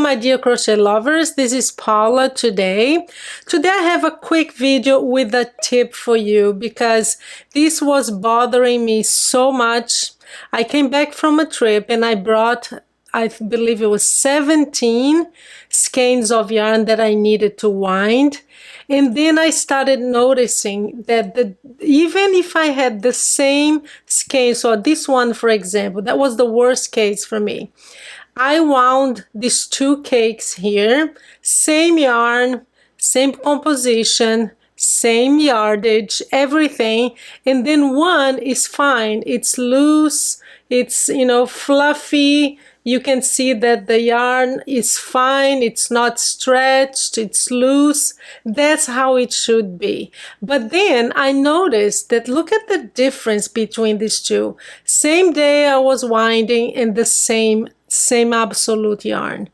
my dear crochet lovers. This is Paula today. Today I have a quick video with a tip for you because this was bothering me so much. I came back from a trip and I brought, I believe it was 17 skeins of yarn that I needed to wind. And then I started noticing that even if I had the same skein, so this one, for example, that was the worst case for me. I wound these two cakes here, same yarn, same composition, same yardage, everything. And then one is fine. It's loose, it's, fluffy. You can see that the yarn is fine, it's not stretched, it's loose. That's how it should be. But then I noticed that look at the difference between these two. Same day I was winding in the same absolute yarn.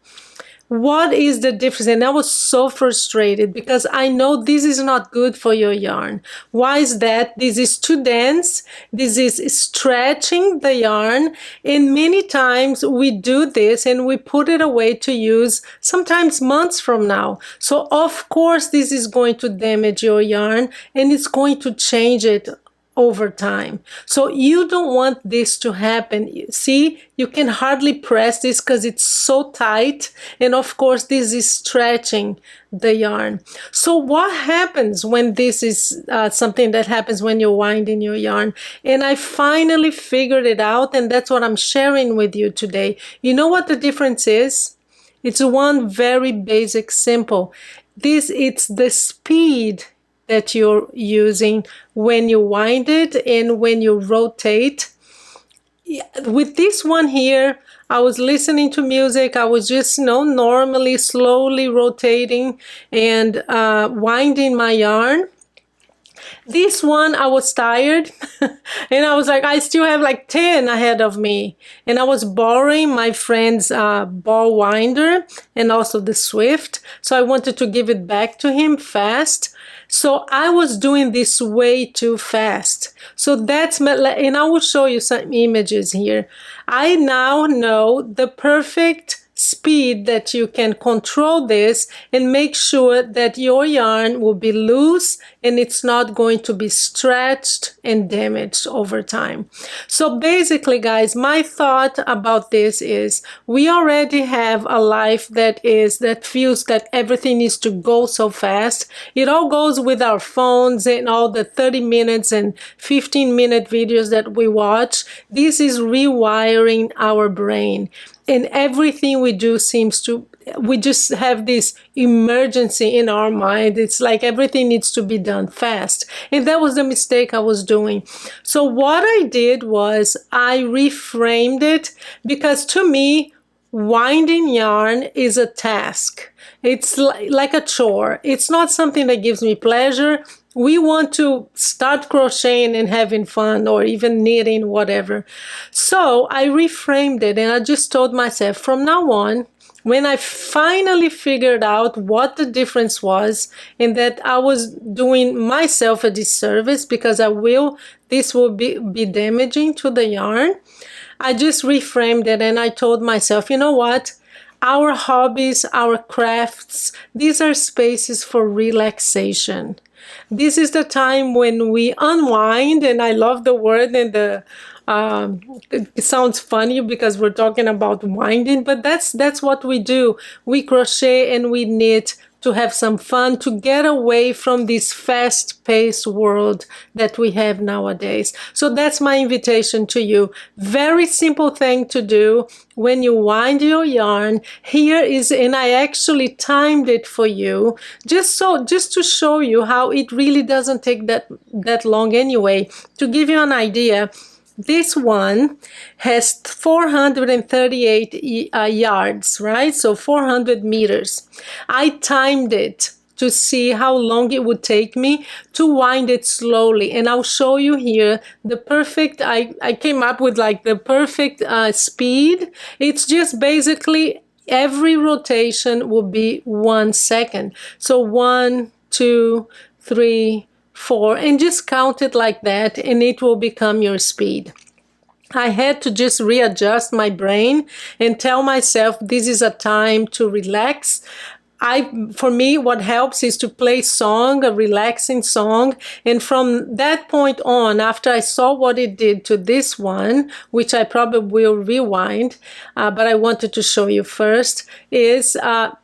What is the difference? And I was so frustrated because I know this is not good for your yarn. Why is that? This is too dense. This is stretching the yarn. And many times we do this and we put it away to use sometimes months from now. So of course this is going to damage your yarn and it's going to change it over time. So you don't want this to happen. See, you can hardly press this because it's so tight. And of course, this is stretching the yarn. So what happens when this is something that happens when you're winding your yarn? And I finally figured it out, and that's what I'm sharing with you today. You know what the difference is? It's one very basic, simple. It's the speed that you're using when you wind it and when you rotate. With this one here, I was listening to music. I was just, normally slowly rotating and winding my yarn. This one, I was tired and I was like, I still have like 10 ahead of me. And I was borrowing my friend's ball winder and also the Swift. So I wanted to give it back to him fast. So I was doing this way too fast. So that's, and I will show you some images here. I now know the perfect speed that you can control this and make sure that your yarn will be loose and it's not going to be stretched and damaged over time. So basically, guys, my thought about this is we already have a life that feels that everything needs to go so fast. It all goes with our phones and all the 30 minutes and 15-minute videos that we watch. This is rewiring our brain. And everything we do we just have this emergency in our mind. It's like everything needs to be done fast. And that was the mistake I was doing. So what I did was I reframed it because to me, winding yarn is a task. It's like a chore. It's not something that gives me pleasure. We want to start crocheting and having fun or even knitting, whatever. So I reframed it and I just told myself from now on, when I finally figured out what the difference was and that I was doing myself a disservice because this will be damaging to the yarn, I just reframed it and I told myself, you know what? Our hobbies, our crafts, these are spaces for relaxation. This is the time when we unwind, and I love the word, and it sounds funny because we're talking about winding, but that's what we do. We crochet and we knit to have some fun, to get away from this fast-paced world that we have nowadays. So that's my invitation to you. Very simple thing to do when you wind your yarn. Here is, and I actually timed it for you, just to show you how it really doesn't take that long anyway. To give you an idea, this one has 438 yards, right? So 400 meters. I timed it to see how long it would take me to wind it slowly. And I'll show you here the perfect, I came up with like the perfect speed. It's just basically every rotation will be 1 second. So 1, 2, 3, 4, and just count it like that and it will become your speed. I had to just readjust my brain and tell myself this is a time to relax. For me, what helps is to play song, a relaxing song. And from that point on, after I saw what it did to this one, which I probably will rewind, but I wanted to show you first, is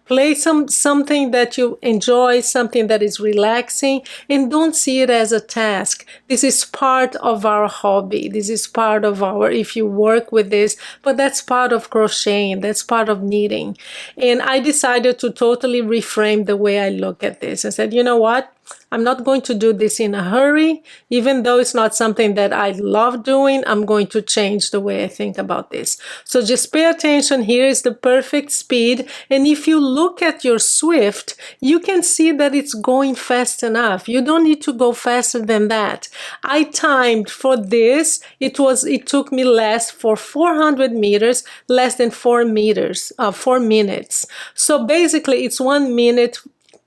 play something that you enjoy, something that is relaxing, and don't see it as a task. This is part of our hobby. This is part of our, if you work with this, but that's part of crocheting, that's part of knitting. And I decided to totally reframe the way I look at this. I said, you know what? I'm not going to do this in a hurry. Even though it's not something that I love doing, I'm going to change the way I think about this. So just pay attention. Here is the perfect speed. And if you look at your Swift, you can see that it's going fast enough. You don't need to go faster than that. I timed for this. It took me for 400 meters, less than 4 minutes. So basically it's 1 minute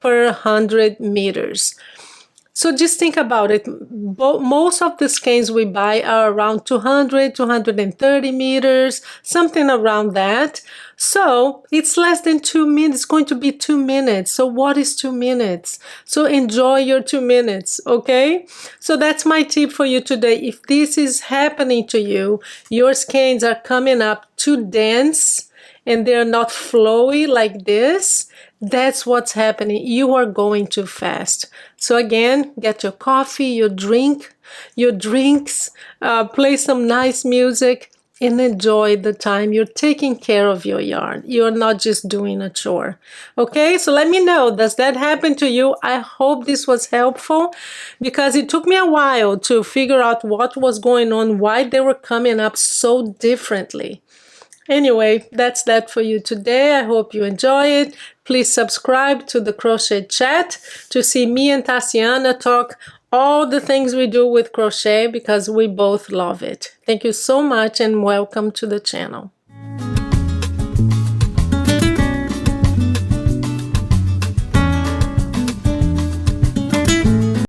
per 100 meters. So just think about it. Most of the skeins we buy are around 200, 230 meters, something around that. So it's less than 2 minutes. It's going to be 2 minutes. So what is 2 minutes? So enjoy your 2 minutes, okay? So that's my tip for you today. If this is happening to you, your skeins are coming up too dense and they're not flowy like this, that's what's happening. You are going too fast. So again, get your coffee, your drinks, play some nice music, and enjoy the time. You're taking care of your yarn. You're not just doing a chore. Okay, so let me know, does that happen to you? I hope this was helpful because it took me a while to figure out what was going on, why they were coming up so differently. Anyway, that's that for you today. I hope you enjoy it. Please subscribe to the Crochet Chat to see me and Tatiana talk all the things we do with crochet because we both love it. Thank you so much and welcome to the channel.